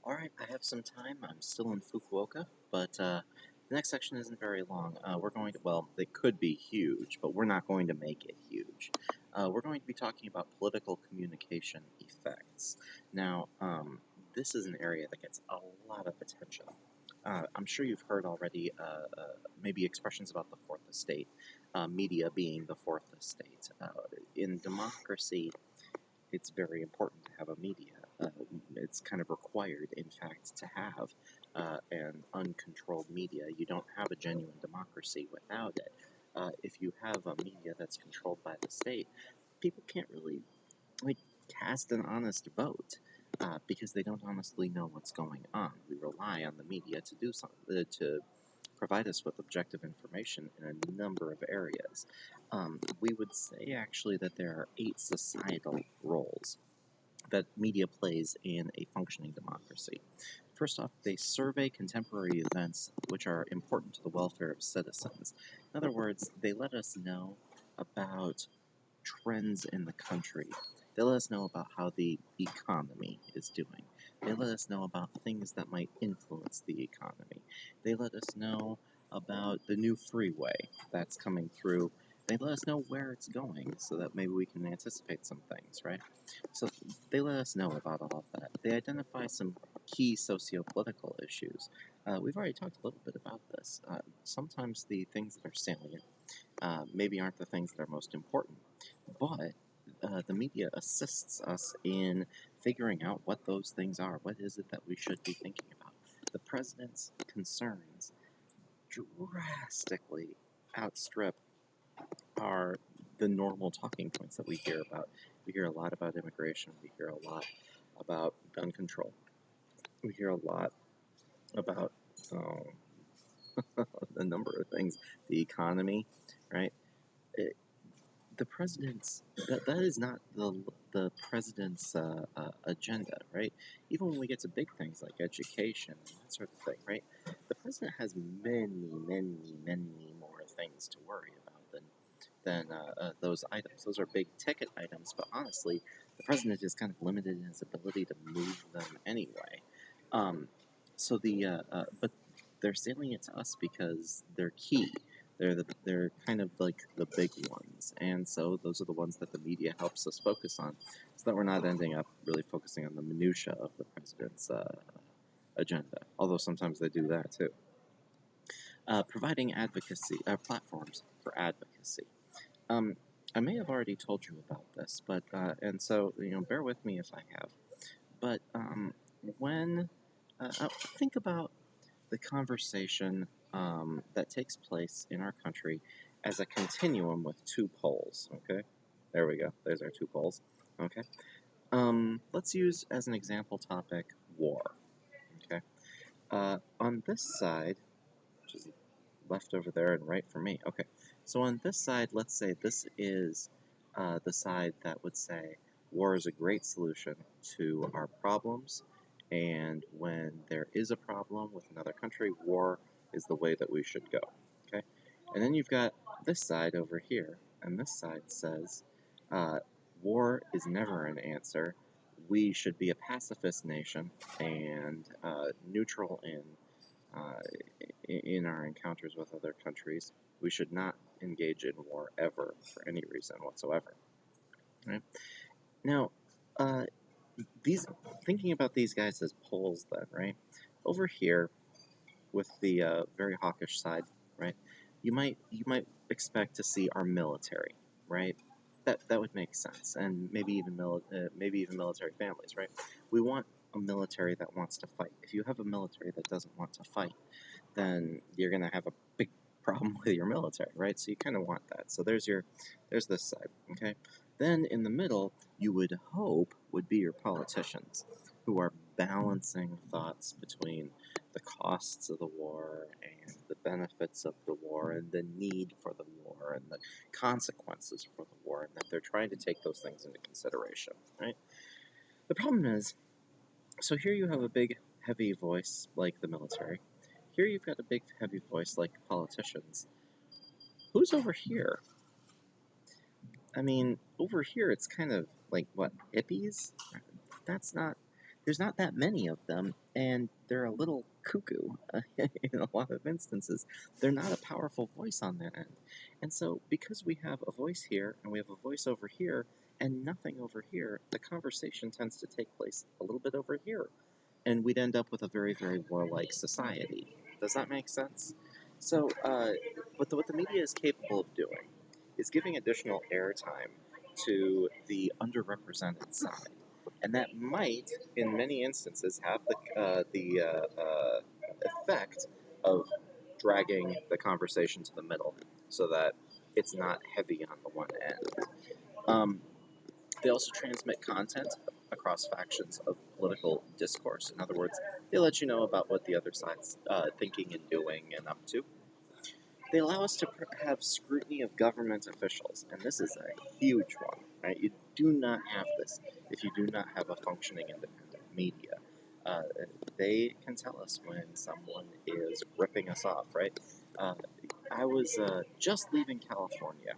Alright, I have some time. I'm still in Fukuoka, but the next section isn't very long. We're going to, well, they could be huge, but we're not going to make it huge. We're going to be talking about political communication effects. Now, this is an area that gets a lot of attention. I'm sure you've heard already maybe expressions about the fourth estate, media being the fourth estate. In democracy, it's very important to have a media. It's kind of required, in fact, to have an uncontrolled media. You don't have a genuine democracy without it. If you have a media that's controlled by the state, people can't really like cast an honest vote because they don't honestly know what's going on. We rely on the media to do something to provide us with objective information in a number of areas. We would say actually that there are 8 societal roles that media plays in a functioning democracy. First off, they survey contemporary events which are important to the welfare of citizens. In other words, they let us know about trends in the country. They let us know about how the economy is doing. They let us know about things that might influence the economy. They let us know about the new freeway that's coming through. They let us know where it's going so that maybe we can anticipate some things, right? So they let us know about all of that. They identify some key socio-political issues. We've already talked a little bit about this. Sometimes the things that are salient maybe aren't the things that are most important, but the media assists us in figuring out what those things are. What is it that we should be thinking about? The president's concerns drastically outstrip the normal talking points that we hear about. We hear a lot about immigration. We hear a lot about gun control. We hear a lot about a number of things. The economy, right? The president's that is not the president's agenda, right? Even when we get to big things like education and that sort of thing, right? The president has many more things to worry about than those items. Those are big ticket items, but honestly, the president is kind of limited in his ability to move them anyway. Um, but they're salient to us because they're key. They're kind of like the big ones, and so those are the ones that the media helps us focus on, so that we're not ending up really focusing on the minutia of the president's agenda. Although sometimes they do that too. Providing advocacy platforms for advocacy. Um, I may have already told you about this, but and so bear with me if I have. But when think about the conversation that takes place in our country as a continuum with 2 poles. Okay, there we go. There's our 2 poles. Okay, let's use as an example topic war. Okay, on this side, which is left over there and right for me. Okay, so on this side, let's say this is the side that would say war is a great solution to our problems, and when there is a problem with another country, war is the way that we should go. Okay, and then you've got this side over here, and this side says war is never an answer. We should be a pacifist nation and neutral uh, in our encounters with other countries. We should not engage in war ever for any reason whatsoever. Right? Now, uh, these thinking about these guys as poles, then, right? Over here, with the very hawkish side, right? You might expect to see our military, right? That would make sense, and maybe even military families, right? We want a military that wants to fight. If you have a military that doesn't want to fight, then you're going to have a big problem with your military, right? So you kind of want that. So there's this side, okay? Then in the middle, you would hope would be your politicians who are balancing thoughts between the costs of the war and the benefits of the war and the need for the war and the consequences for the war, and that they're trying to take those things into consideration, right? The problem is, so here you have a big, heavy voice like the military. Here you've got a big, heavy voice like politicians. Who's over here? I mean, over here it's kind of like, what, hippies? That's not there's not that many of them, and they're a little cuckoo in a lot of instances. They're not a powerful voice on that end. And so, because we have a voice here and we have a voice over here and nothing over here, the conversation tends to take place a little bit over here. And we'd end up with a very, very warlike society. Does that make sense? So, what the media is capable of doing is giving additional airtime to the underrepresented side. And that might, in many instances, have the effect of dragging the conversation to the middle so that it's not heavy on the one end. Um, they also transmit content across factions of political discourse. In other words, they let you know about what the other side's thinking and doing and up to. They allow us to have scrutiny of government officials, and this is a huge one, right? You do not have this if you do not have a functioning independent media. Uh, they can tell us when someone is ripping us off, right? Uh, I was just leaving California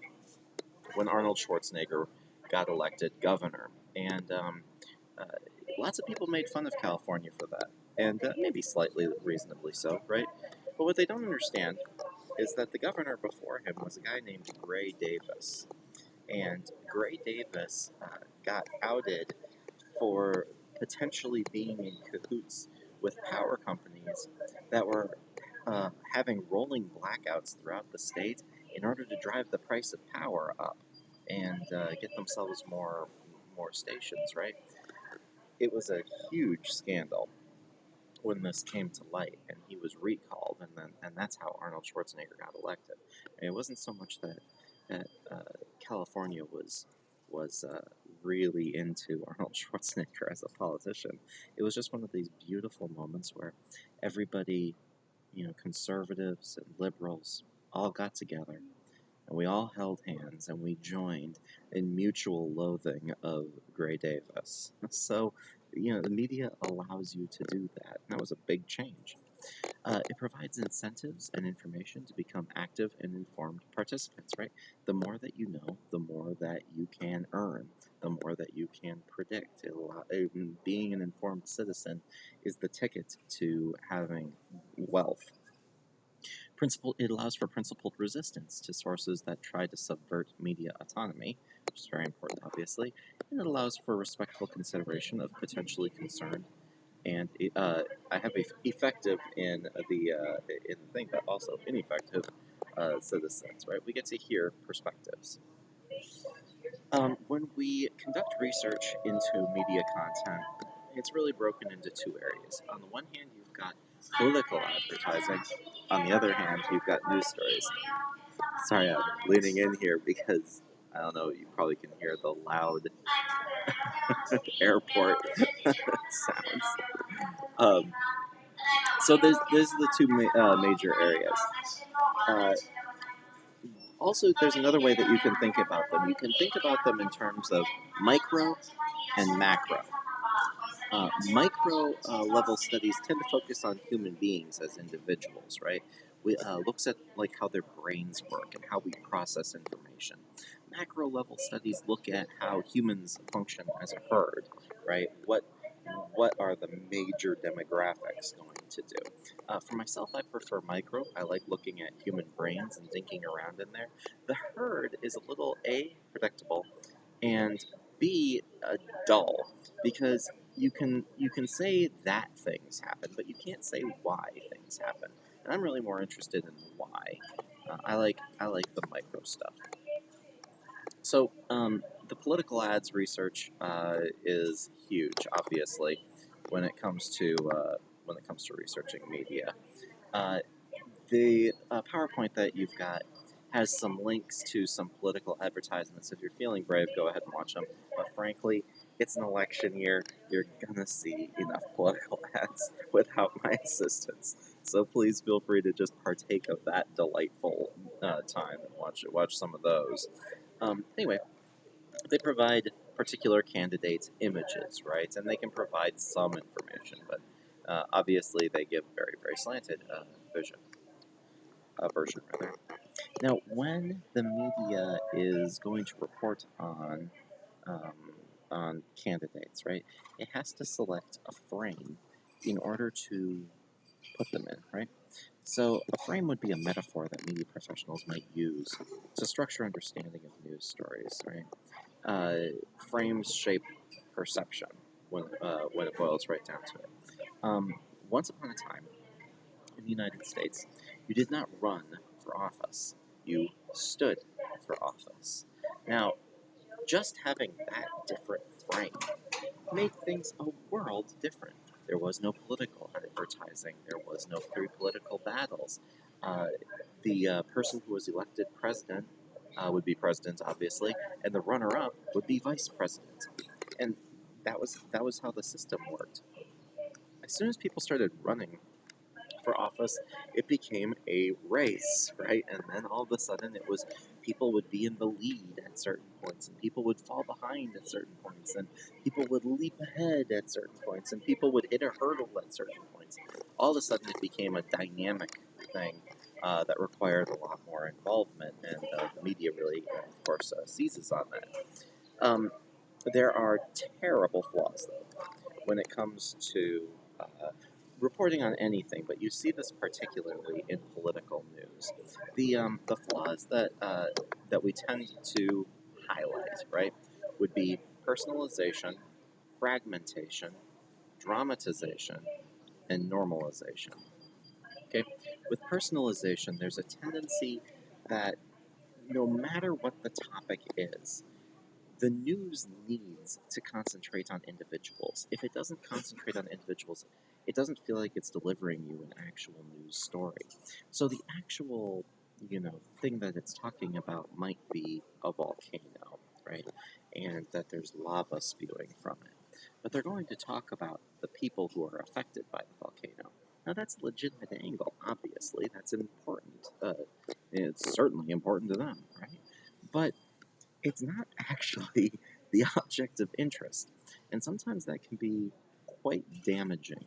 when Arnold Schwarzenegger got elected governor, and uh, lots of people made fun of California for that, and maybe slightly reasonably so, right? But what they don't understand is that the governor before him was a guy named Gray Davis. And Gray Davis got outed for potentially being in cahoots with power companies that were having rolling blackouts throughout the state in order to drive the price of power up and get themselves more stations, right? It was a huge scandal when this came to light, and he was recalled, and that's how Arnold Schwarzenegger got elected. And it wasn't so much that California was really into Arnold Schwarzenegger as a politician. It was just one of these beautiful moments where everybody, conservatives and liberals, all got together and we all held hands and we joined in mutual loathing of Gray Davis. So, the media allows you to do that. And that was a big change. It provides incentives and information to become active and informed participants, right? The more that you know, the more that you can earn, the more that you can predict. Being an informed citizen is the ticket to having wealth. It allows for principled resistance to sources that try to subvert media autonomy, which is very important, obviously, and it allows for respectful consideration of potentially concerned and I have effective in the thing, but also ineffective citizens. Right? We get to hear perspectives. When we conduct research into media content, it's really broken into two areas. On the one hand, you've got political advertising. On the other hand, you've got news stories. Sorry, I'm leaning in here because I don't know. You probably can hear the loud airport sounds. Um, so there's the two major areas. Uh, Also, there's another way that you can think about them. You can think about them in terms of micro and macro. Micro level studies tend to focus on human beings as individuals, right? We looks at like how their brains work and how we process information. Macro level studies look at how humans function as a herd, right? What are the major demographics going to do? For myself, I prefer micro. I like looking at human brains and thinking around in there. The herd is a little A, predictable, and B, dull, because you can say that things happen, but you can't say why things happen. And I'm really more interested in why. I like the micro stuff. So the political ads research is huge, obviously, when it comes to researching media. Uh, the PowerPoint that you've got has some links to some political advertisements. If you're feeling brave, go ahead and watch them. But frankly, it's an election year. You're gonna see enough political ads without my assistance. So please feel free to just partake of that delightful time and watch some of those. Anyway, they provide particular candidates images, right? And they can provide some information, but obviously they give very, very slanted version rather. Now, when the media is going to report on um, on candidates, right? It has to select a frame in order to put them in, right? So a frame would be a metaphor that media professionals might use to structure understanding of news stories, right? Frames shape perception when it boils right down to it. Um, Once upon a time in the United States, you did not run for office, you stood for office. Now, just having that different frame made things a world different. There was no political advertising, there was no political battles. Uh, the person who was elected president would be president, obviously, and the runner-up would be vice president, and that was how the system worked. As soon as people started running for office, it became a race, right? And then all of a sudden, it was people would be in the lead at certain points, and people would fall behind at certain points, and people would leap ahead at certain points, and people would hit a hurdle at certain points. All of a sudden, it became a dynamic thing that required a lot more involvement, and the media really, of course, seizes on that. Um, there are terrible flaws, though, when it comes to uh, reporting on anything, but you see this particularly in political news. The flaws that we tend to highlight, right, would be personalization, fragmentation, dramatization, and normalization. Okay, with personalization, there's a tendency that no matter what the topic is, the news needs to concentrate on individuals. If it doesn't concentrate on individuals, it doesn't feel like it's delivering you an actual news story. So the actual, thing that it's talking about might be a volcano, right? And that there's lava spewing from it. But they're going to talk about the people who are affected by the volcano. Now that's a legitimate angle, obviously. That's important. It's certainly important to them, right? But it's not actually the object of interest. And sometimes that can be quite damaging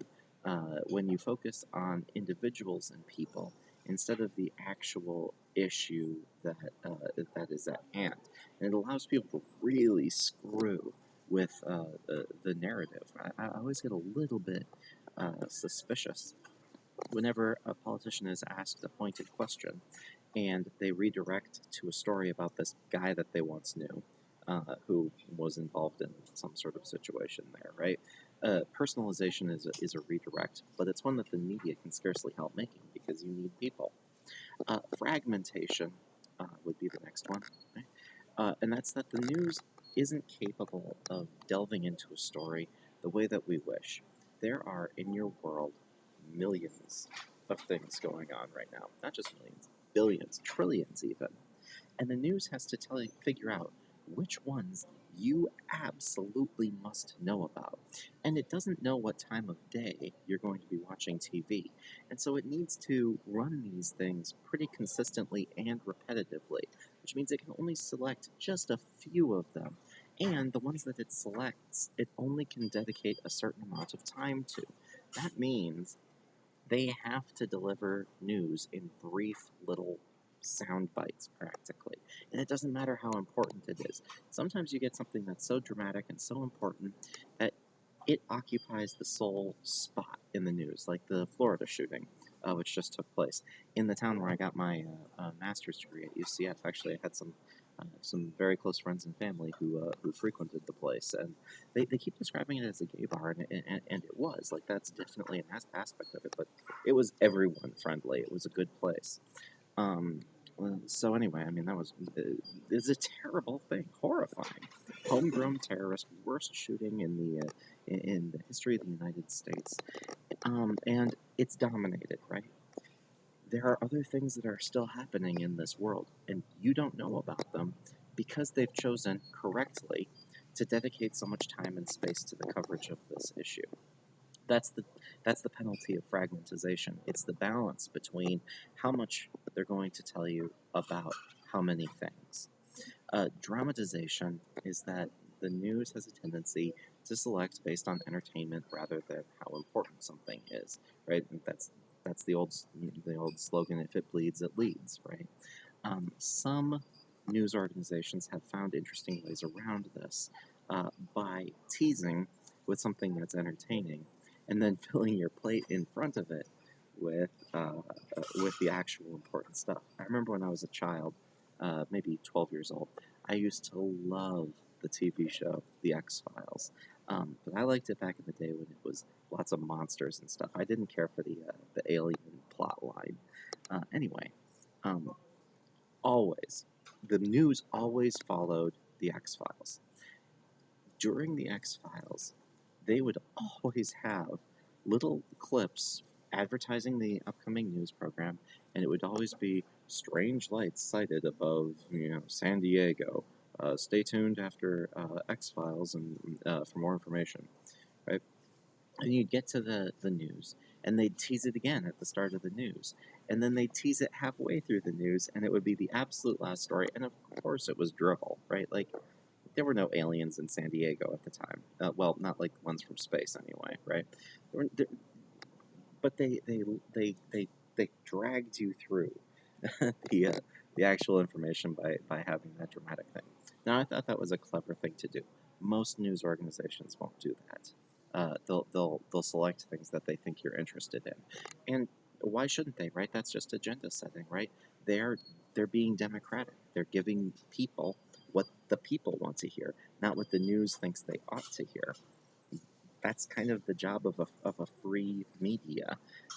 when you focus on individuals and people instead of the actual issue that is at hand. And it allows people to really screw with the narrative. I always get a little bit suspicious whenever a politician is asked a pointed question and they redirect to a story about this guy that they once knew, who was involved in some sort of situation there, right? Personalization is a redirect, but it's one that the media can scarcely help making because you need people. Fragmentation would be the next one, right? And that's that the news isn't capable of delving into a story the way that we wish. There are in your world millions of things going on right now. Not just millions, billions, trillions even. And the news has to figure out which ones you absolutely must know about. And it doesn't know what time of day you're going to be watching TV. And so it needs to run these things pretty consistently and repetitively, which means it can only select just a few of them. And the ones that it selects, it only can dedicate a certain amount of time to. That means they have to deliver news in brief little sound bites practically. And it doesn't matter how important it is. Sometimes you get something that's so dramatic and so important that it occupies the sole spot in the news, like the Florida shooting, which just took place. In the town where I got my master's degree at UCF, actually, I had some very close friends and family who frequented the place, and they keep describing it as a gay bar, and it was like that's definitely an aspect of it, but it was everyone friendly. It was a good place. Um, so anyway, I mean that was it's a terrible thing, horrifying, homegrown terrorist, worst shooting in the history of the United States, and it's dominated, right? There are other things that are still happening in this world, and you don't know about them because they've chosen correctly to dedicate so much time and space to the coverage of this issue. That's the that's the penalty of fragmentization. It's the balance between how much they're going to tell you about how many things. Dramatization is that the news has a tendency to select based on entertainment rather than how important something is, right? And that's the old slogan: if it bleeds, it leads, right? Some news organizations have found interesting ways around this. by teasing with something that's entertaining, and then filling your plate in front of it with the actual important stuff. I remember when I was a child, maybe 12 years old, I used to love the TV show The X-Files. But I liked it back in the day when it was lots of monsters and stuff. I didn't care for the alien plot line. Anyway, um, always the news always followed the X-Files. During the X-Files, they would always have little clips advertising the upcoming news program, and it would always be strange lights sighted above, San Diego. Stay tuned after X-Files and for more information, right? And you'd get to the news, and they'd tease it again at the start of the news. And then they'd tease it halfway through the news, and it would be the absolute last story. And of course, it was drivel, right? Like, there were no aliens in San Diego at the time. Well, not like the ones from space, anyway, right? But they dragged you through the the actual information by having that dramatic thing. Now, I thought that was a clever thing to do. Most news organizations won't do that. They'll select things that they think you're interested in, and why shouldn't they? Right? That's just agenda setting, right? They're being democratic. They're giving people what the people want to hear, not what the news thinks they ought to hear. That's kind of the job of a free media.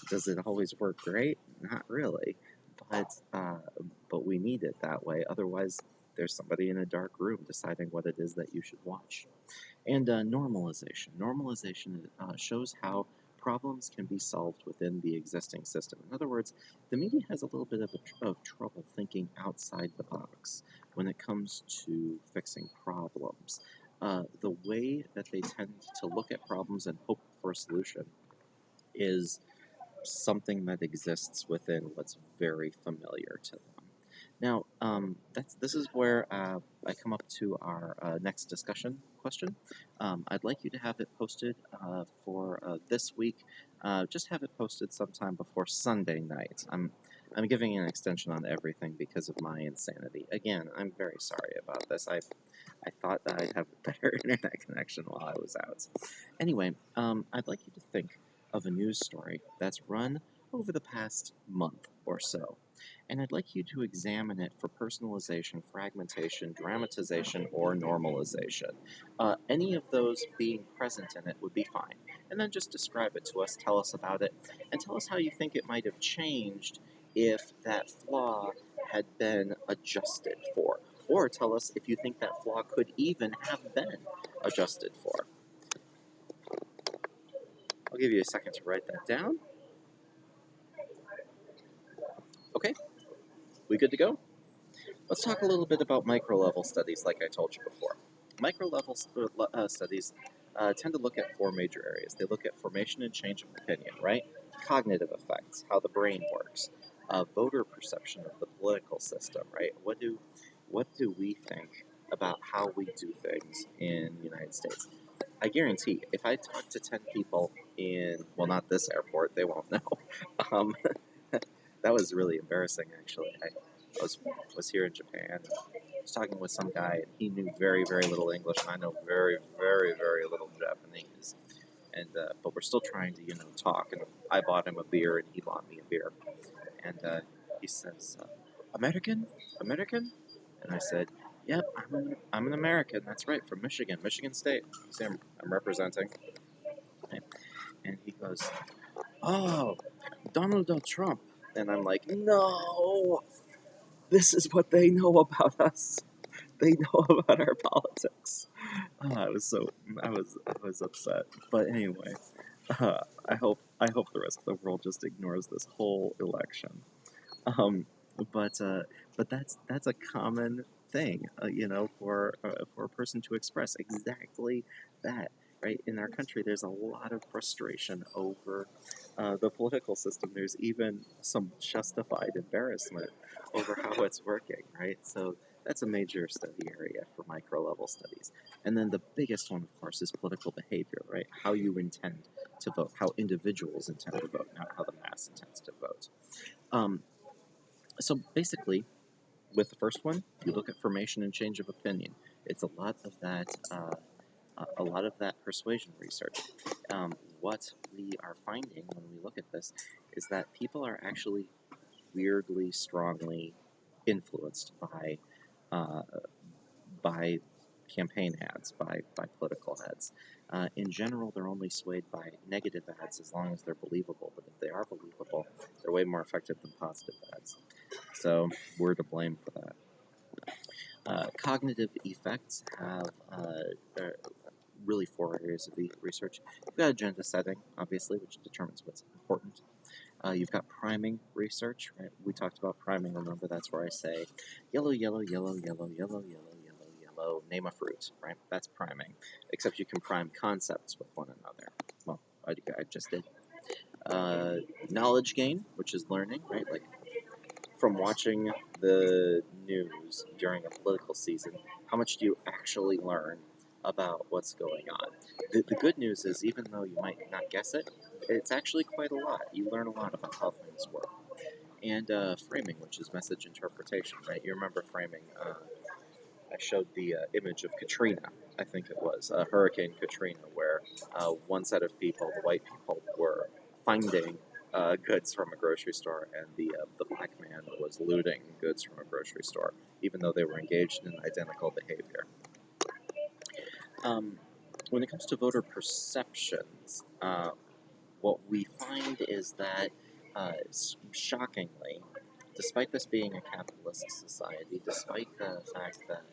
Does it always work great? Not really, but but we need it that way. Otherwise, there's somebody in a dark room deciding what it is that you should watch. And normalization. Normalization shows how problems can be solved within the existing system. In other words, the media has a little bit of trouble thinking outside the box when it comes to fixing problems. The way that they tend to look at problems and hope for a solution is something that exists within what's very familiar to them. Now, this is where I come up to our next discussion question. I'd like you to have it posted for this week. Just have it posted sometime before Sunday night. I'm giving an extension on everything because of my insanity. Again, I'm very sorry about this. I thought that I'd have a better internet connection while I was out. Anyway, I'd like you to think of a news story that's run over the past month or so, and I'd like you to examine it for personalization, fragmentation, dramatization, or normalization. Any of those being present in it would be fine. And then just describe it to us, tell us about it, and tell us how you think it might have changed if that flaw had been adjusted for. Or tell us if you think that flaw could even have been adjusted for. I'll give you a second to write that down. Okay, we good to go? Let's talk a little bit about micro-level studies, like I told you before. Micro-level studies tend to look at four major areas. They look at formation and change of opinion, right? Cognitive effects, how the brain works, voter perception of the political system, right? What do we think about how we do things in the United States? I guarantee, if I talk to 10 people well, not this airport, they won't know. Um, that was really embarrassing, actually. I was here in Japan. I was talking with some guy, and he knew very, very little English, and I know very, very, very little Japanese. And but we're still trying to, talk. And I bought him a beer, and he bought me a beer. And he says, "American, American," and I said, "Yep, I'm an American. That's right, from Michigan, Michigan State. See, I'm representing." And he goes, "Oh, Donald Trump." And I'm like, "No, this is what they know about us. They know about our politics." I was upset. But anyway, I hope the rest of the world just ignores this whole election. Um, but uh, but that's a common thing, for a person to express exactly that. Right, in our country, there's a lot of frustration over the political system. There's even some justified embarrassment over how it's working. Right, so that's a major study area for micro level studies. And then the biggest one, of course, is political behavior. Right, how you intend to vote, how individuals intend to vote, not how the mass intends to vote. Um, so basically, with the first one, you look at formation and change of opinion. It's a lot of that. a lot of that persuasion research. What we are finding when we look at this is that people are actually weirdly strongly influenced uh, by campaign ads, by political ads. In general, they're only swayed by negative ads as long as they're believable, but if they are believable, they're way more effective than positive ads. So we're to blame for that. Cognitive effects have really four areas of research. You've got agenda setting, obviously, which determines what's important. You've got priming research, right? We talked about priming, remember that's where I say yellow, yellow, yellow, yellow, yellow, yellow, yellow, yellow, name a fruit, right? That's priming, except you can prime concepts with one another. Well, I just did. Knowledge gain, which is learning, right? Like from watching the news during a political season, how much do you actually learn about what's going on? The good news is, even though you might not guess it, it's actually quite a lot. You learn a lot about how things work. And framing, which is message interpretation, right? You remember framing. I showed the image of Katrina, I think it was, Hurricane Katrina, where one set of people, the white people, were finding goods from a grocery store, and the black man was looting goods from a grocery store, even though they were engaged in identical behavior. When it comes to voter perceptions, what we find is that, shockingly, despite this being a capitalist society, despite the fact that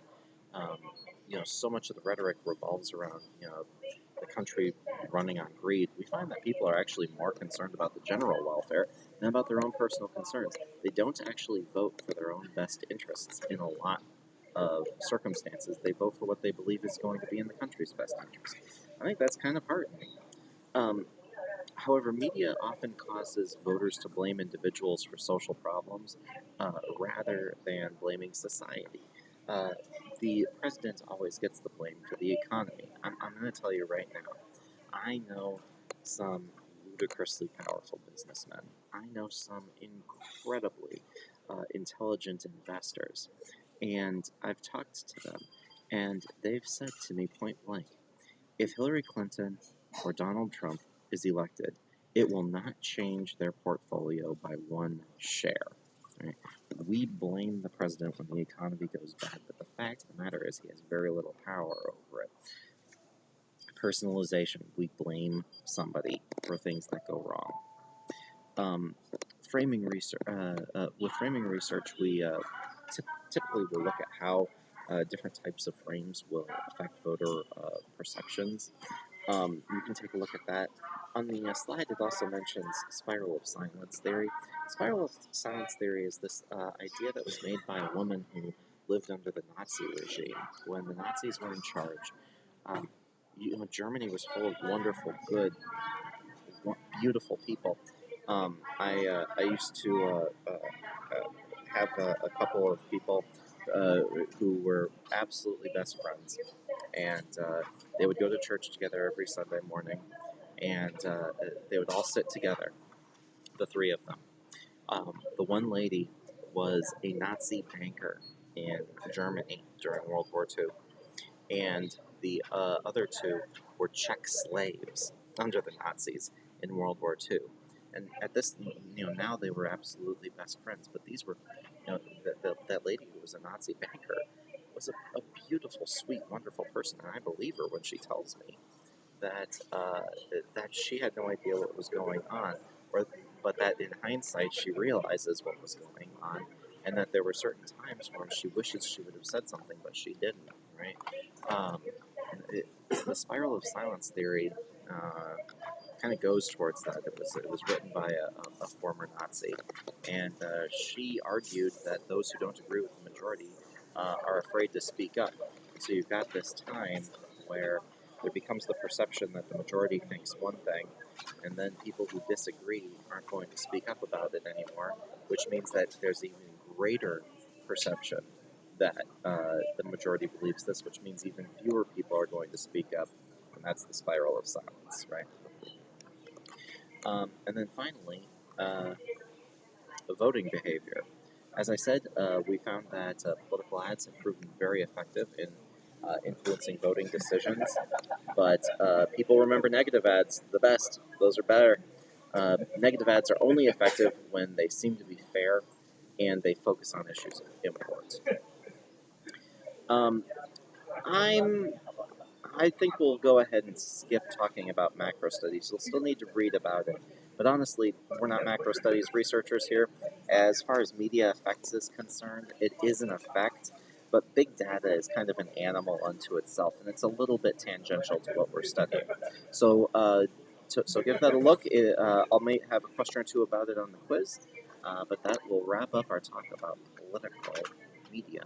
so much of the rhetoric revolves around the country running on greed, we find that people are actually more concerned about the general welfare than about their own personal concerns. They don't actually vote for their own best interests in a lot of circumstances. They vote for what they believe is going to be in the country's best interest. I think that's kind of heartening. Um, However, media often causes voters to blame individuals for social problems rather than blaming society. Uh, the president always gets the blame for the economy. I'm going to tell you right now, I know some ludicrously powerful businessmen. I know some incredibly intelligent investors. And I've talked to them, and they've said to me point blank, if Hillary Clinton or Donald Trump is elected, it will not change their portfolio by one share. Right? We blame the president when the economy goes bad, but the fact of the matter is he has very little power over it. Personalization, we blame somebody for things that go wrong. Framing research. With framing research, we typically will look at how different types of frames will affect voter perceptions. You can take a look at that. On the slide, it also mentions spiral of silence theory. Spiral of silence theory is this idea that was made by a woman who lived under the Nazi regime. When the Nazis were in charge, um, Germany was full of wonderful, good, beautiful people. I used to have a couple of people who were absolutely best friends, and they would go to church together every Sunday morning, and they would all sit together, the three of them. The one lady was a Nazi banker in Germany during World War II, and the other two were Czech slaves under the Nazis in World War II. And at this, now they were absolutely best friends. But these were, that lady who was a Nazi banker was a beautiful, sweet, wonderful person, and I believe her when she tells me that that she had no idea what was going on, but that in hindsight she realizes what was going on, and that there were certain times when she wishes she would have said something, but she didn't. Right? Um, the spiral of silence theory kind of goes towards that. It was written by a former Nazi, and she argued that those who don't agree with the majority are afraid to speak up. So you've got this time where there becomes the perception that the majority thinks one thing, and then people who disagree aren't going to speak up about it anymore, which means that there's even greater perception that the majority believes this, which means even fewer people are going to speak up, and that's the spiral of silence, right? And then finally, voting behavior. As I said, we found that political ads have proven very effective in influencing voting decisions. But people remember negative ads the best. Those are better. Negative ads are only effective when they seem to be fair and they focus on issues of import. Um, I'm I think we'll go ahead and skip talking about macro studies. You'll still need to read about it. But honestly, we're not macro studies researchers here. As far as media effects is concerned, it is an effect, but big data is kind of an animal unto itself, and it's a little bit tangential to what we're studying. So, so give that a look. I'll may have a question or two about it on the quiz, but that will wrap up our talk about political media.